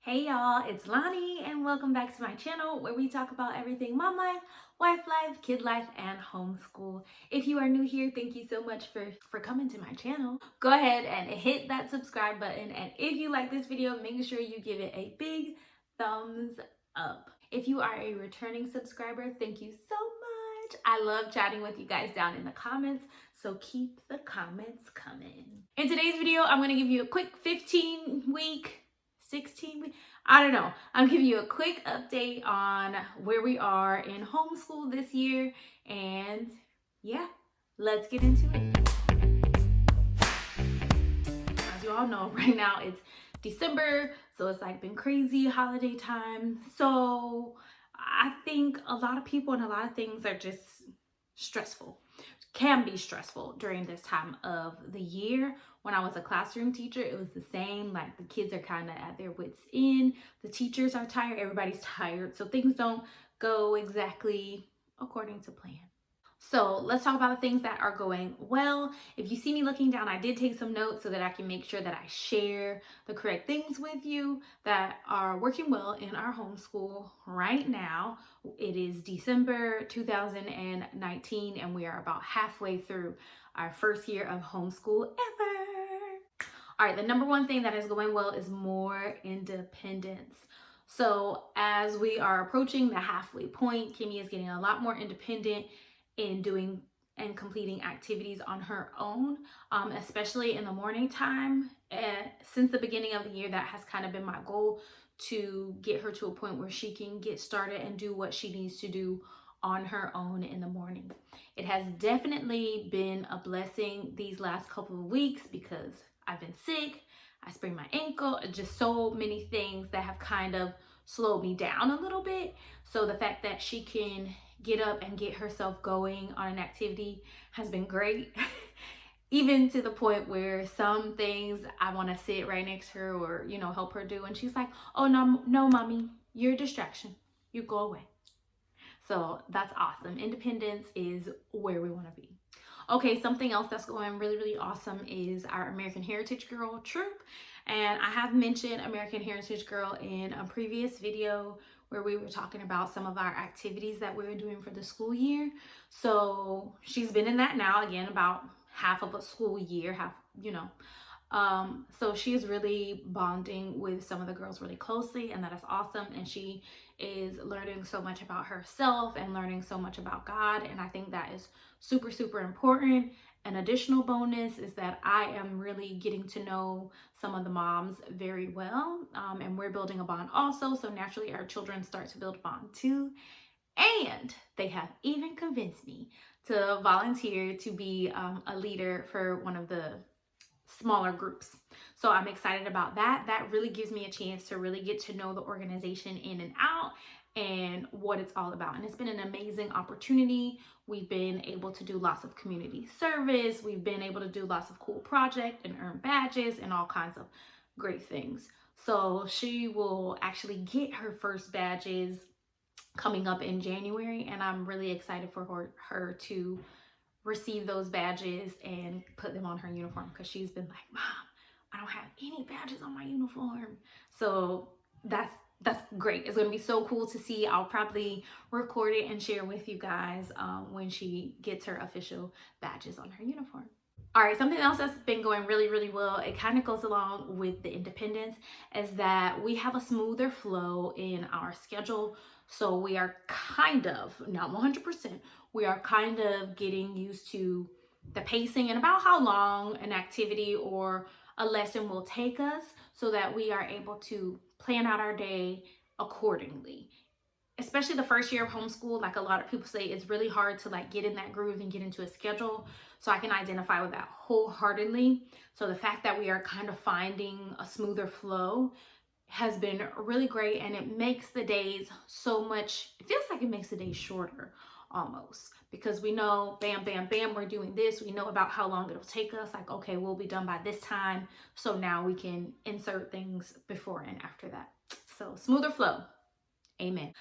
Hey y'all, it's Lonnie and welcome back to my channel where we talk about everything mom life, wife life, kid life, and homeschool. If you are new here, thank you so much for coming to my channel. Go ahead and hit that subscribe button, and if you like this video, make sure you give it a big thumbs up. If you are a returning subscriber, thank you so much. I love chatting with you guys down in the comments, so keep the comments coming. In today's video, I'm going to give you a quick 16-week 16 weeks. I don't know. I'm giving you a quick update on where we are in homeschool this year. And yeah, let's get into it. As you all know, right now it's December, so it's like been crazy holiday time. So I think a lot of people and a lot of things are just stressful. Can be stressful during this time of the year. When I was a classroom teacher, it was the same. Like the kids are kind of at their wits' end. The teachers are tired. Everybody's tired. So things don't go exactly according to plan. So let's talk about the things that are going well. If you see me looking down, I did take some notes so that I can make sure that I share the correct things with you that are working well in our homeschool right now. It is December 2019 and we are about halfway through our first year of homeschool ever. All right, the number one thing that is going well is more independence. So as we are approaching the halfway point, Kimmy is getting a lot more independent in doing and completing activities on her own, especially in the morning time. Since the beginning of the year, that has kind of been my goal, to get her to a point where she can get started and do what she needs to do on her own in the morning. It has definitely been a blessing these last couple of weeks because I've been sick, I sprained my ankle, just so many things that have kind of slowed me down a little bit. So the fact that she can get up and get herself going on an activity has been great. Even to the point where some things I want to sit right next to her or, help her do. And she's like, oh, no, mommy, you're a distraction. You go away. So that's awesome. Independence is where we want to be. Okay, something else that's going really, really awesome is our American Heritage Girl troop. And I have mentioned American Heritage Girl in a previous video where we were talking about some of our activities that we were doing for the school year. So she's been in that now, again, about half of a school year, so she's really bonding with some of the girls really closely, and that is awesome. And she is learning so much about herself and learning so much about God. And I think that is super, super important. An additional bonus is that I am really getting to know some of the moms very well, and we're building a bond also. So naturally our children start to build a bond too. And they have even convinced me to volunteer to be a leader for one of the smaller groups. So I'm excited about that. That really gives me a chance to really get to know the organization in and out and what it's all about. And it's been an amazing opportunity. We've been able to do lots of community service. We've been able to do lots of cool projects and earn badges and all kinds of great things. So she will actually get her first badges coming up in January, and I'm really excited for her to receive those badges and put them on her uniform, because she's been like, Mom, I don't have any badges on my uniform. So that's great. It's going to be so cool to see. I'll probably record it and share with you guys when she gets her official badges on her uniform. All right, something else that's been going really, really well, it kind of goes along with the independence, is that we have a smoother flow in our schedule. So we are kind of, not 100%, we are kind of getting used to the pacing and about how long an activity or a lesson will take us, so that we are able to plan out our day accordingly. Especially the first year of homeschool, like a lot of people say, it's really hard to get in that groove and get into a schedule. So I can identify with that wholeheartedly. So the fact that we are kind of finding a smoother flow has been really great, and it makes the days it feels like it makes the days shorter almost, because we know, bam, bam, bam, we're doing this. We know about how long it'll take us. Like, okay, we'll be done by this time. So now we can insert things before and after that. So smoother flow. Amen.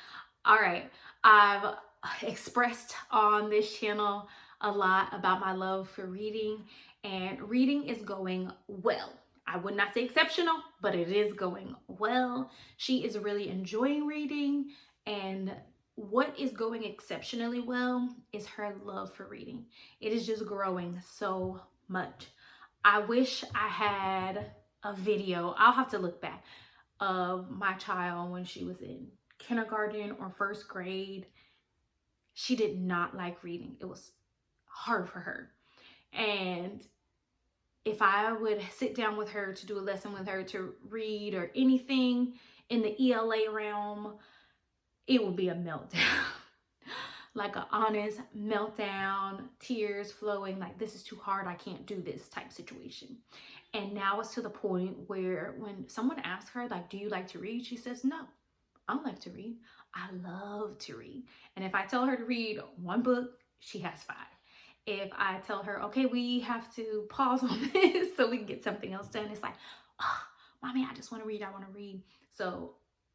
All right. I've expressed on this channel a lot about my love for reading, and reading is going well. I would not say exceptional, but it is going well. She is really enjoying reading, and what is going exceptionally well is her love for reading. It is just growing so much. I wish I had a video. I'll have to look back of my child when she was in kindergarten or first grade. She did not like reading. It was hard for her. And if I would sit down with her to do a lesson with her to read or anything in the ELA realm, it would be a meltdown. Like an honest meltdown, tears flowing, like this is too hard, I can't do this type situation. And now it's to the point where when someone asks her, like, do you like to read? She says, no, I don't like to read. I love to read. And if I tell her to read one book, she has 5. If I tell her, okay, we have to pause on this so we can get something else done, it's like, oh, mommy, I just want to read. I want to read. So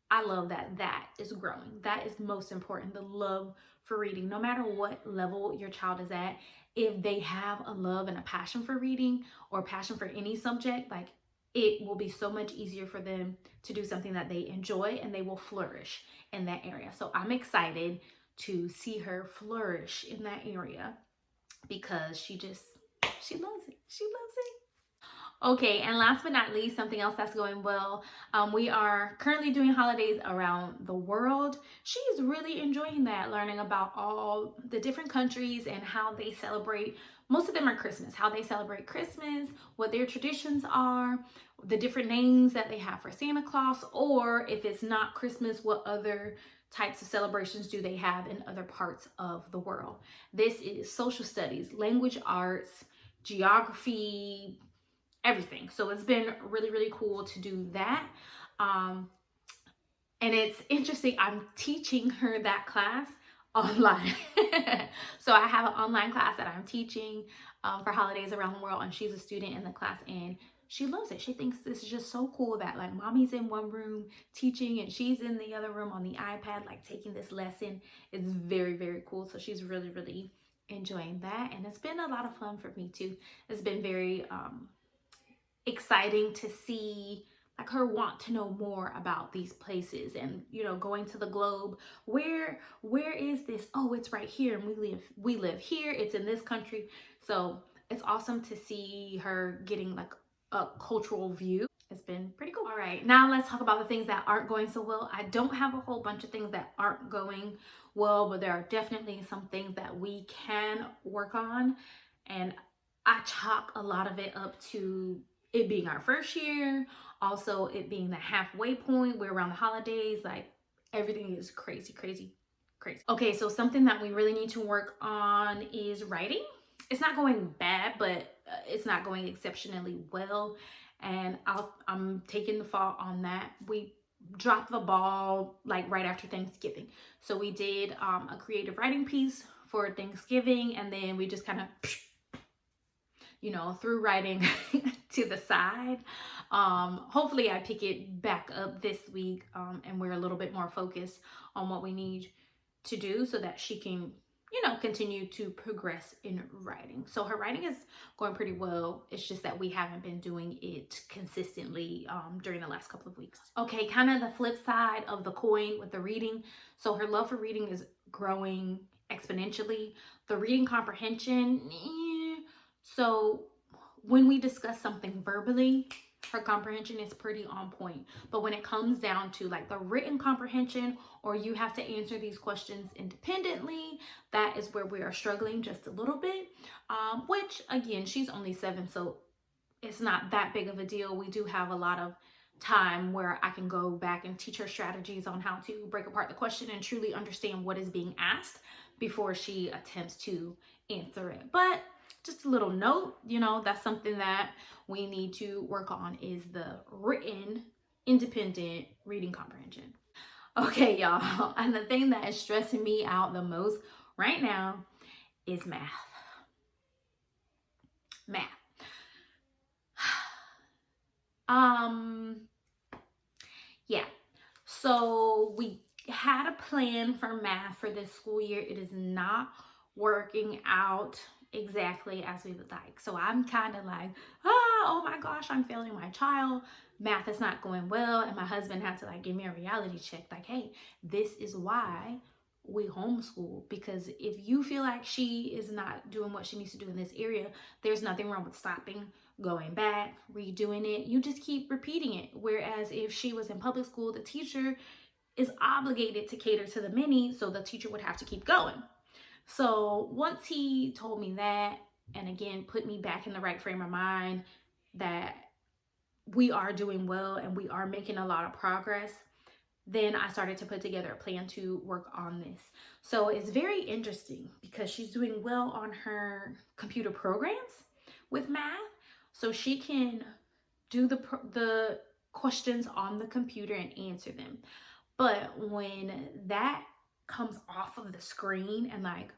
I love that that is growing. That is most important, the love for reading. No matter what level your child is at, if they have a love and a passion for reading or passion for any subject, like it will be so much easier for them to do something that they enjoy, and they will flourish in that area. So I'm excited to see her flourish in that area because she loves it. She loves it. Okay, and last but not least, something else that's going well. We are currently doing holidays around the world. She is really enjoying that, learning about all the different countries and how they celebrate. Most of them are Christmas, how they celebrate Christmas, what their traditions are, the different names that they have for Santa Claus, or if it's not Christmas, what other types of celebrations do they have in other parts of the world. This is social studies, language arts, geography, everything. So it's been really, really cool to do that. And it's interesting, I'm teaching her that class online. So I have an online class that I'm teaching for holidays around the world, and she's a student in the class, and she loves it. She thinks this is just so cool that like mommy's in one room teaching and she's in the other room on the iPad, like taking this lesson. It's very, very cool. So she's really, really enjoying that. And it's been a lot of fun for me too. It's been very exciting to see like her want to know more about these places, and going to the globe, where is this? Oh, it's right here, and we live here, it's in this country. So it's awesome to see her getting like a cultural view. It's been pretty cool. All right, now let's talk about the things that aren't going so well. I don't have a whole bunch of things that aren't going well, but there are definitely some things that we can work on, and I chalk a lot of it up to it being our first year, also it being the halfway point. We're around the holidays, like everything is crazy. Okay, so something that we really need to work on is writing. It's not going bad, but it's not going exceptionally well, and I'm taking the fault on that. We dropped the ball like right after Thanksgiving. So we did a creative writing piece for Thanksgiving, and then we just kind of threw writing to the side. Hopefully I pick it back up this week, and we're a little bit more focused on what we need to do so that she can continue to progress in writing. So her writing is going pretty well. It's just that we haven't been doing it consistently during the last couple of weeks. Okay, kind of the flip side of the coin with the reading. So her love for reading is growing exponentially. The reading comprehension, so when we discuss something verbally, her comprehension is pretty on point. But when it comes down to like the written comprehension, or you have to answer these questions independently, that is where we are struggling just a little bit. Which again, she's only 7, so it's not that big of a deal. We do have a lot of time where I can go back and teach her strategies on how to break apart the question and truly understand what is being asked before she attempts to answer it. But just a little note, that's something that we need to work on, is the written independent reading comprehension. Okay, y'all, and the thing that is stressing me out the most right now is math. Yeah, so we had a plan for math for this school year. It is not working out exactly as we would like. So I'm kind of like, oh my gosh, I'm failing my child. Math is not going well. And my husband had to like give me a reality check. Like, hey, this is why we homeschool, because if you feel like she is not doing what she needs to do in this area, there's nothing wrong with stopping, going back, redoing it. You just keep repeating it. Whereas if she was in public school, the teacher is obligated to cater to the many, so the teacher would have to keep going. So once he told me that, and again put me back in the right frame of mind that we are doing well and we are making a lot of progress, then I started to put together a plan to work on this. So it's very interesting because she's doing well on her computer programs with math. So she can do the questions on the computer and answer them. But when that comes off of the screen and like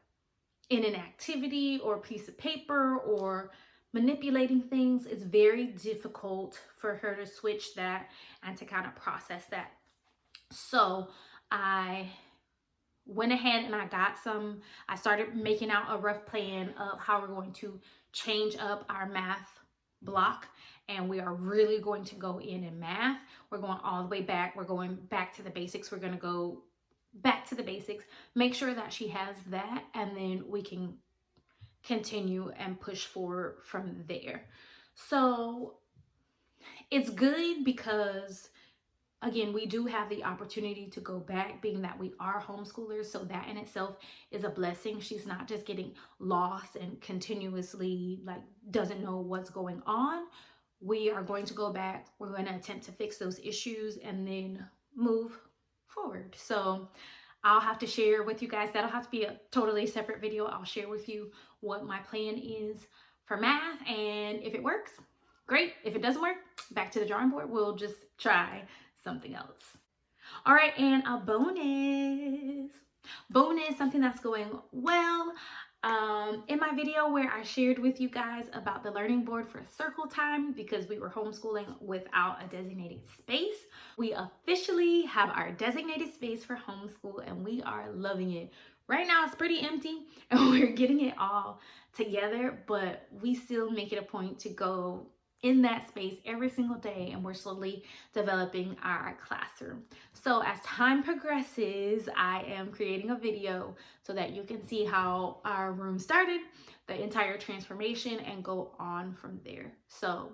in an activity or a piece of paper or manipulating things, it's very difficult for her to switch that and to kind of process that. So I went ahead and I started making out a rough plan of how we're going to change up our math block. And we are really going to go in math. We're going all the way back. We're going back to the basics. We're going to go back to the basics, make sure that she has that, and then we can continue and push forward from there. So it's good because, again, we do have the opportunity to go back, being that we are homeschoolers. So that in itself is a blessing. She's not just getting lost and continuously like doesn't know what's going on. We are going to go back. We're going to attempt to fix those issues and then move forward. So I'll have to share with you guys. That'll have to be a totally separate video. I'll share with you what my plan is for math, and if it works, great. If it doesn't work, back to the drawing board. We'll just try something else. All right, and a bonus, something that's going well. In my video where I shared with you guys about the learning board for circle time, because we were homeschooling without a designated space, we officially have our designated space for homeschool and we are loving it. Right now it's pretty empty and we're getting it all together, but we still make it a point to go in that space every single day, and we're slowly developing our classroom. So as time progresses, I am creating a video so that you can see how our room started, the entire transformation, and go on from there. So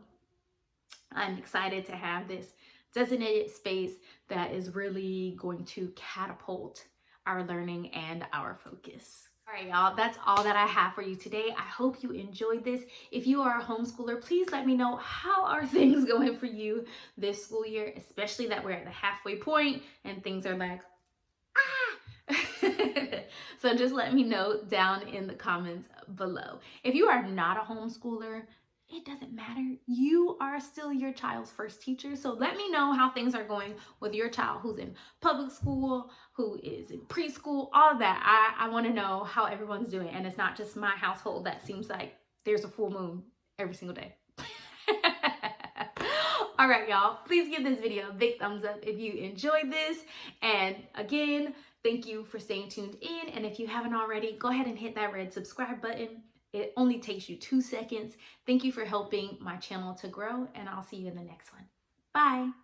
I'm excited to have this designated space that is really going to catapult our learning and our focus. All right, y'all, that's all that I have for you today. I hope you enjoyed this. If you are a homeschooler, please let me know, how are things going for you this school year, especially that we're at the halfway point and things are like, ah! So just let me know down in the comments below. If you are not a homeschooler, it doesn't matter. You are still your child's first teacher. So let me know how things are going with your child who's in public school, who is in preschool, all of that. I want to know how everyone's doing. And it's not just my household that seems like there's a full moon every single day. All right, y'all, please give this video a big thumbs up if you enjoyed this. And again, thank you for staying tuned in. And if you haven't already, go ahead and hit that red subscribe button. It only takes you 2 seconds. Thank you for helping my channel to grow, and I'll see you in the next one. Bye.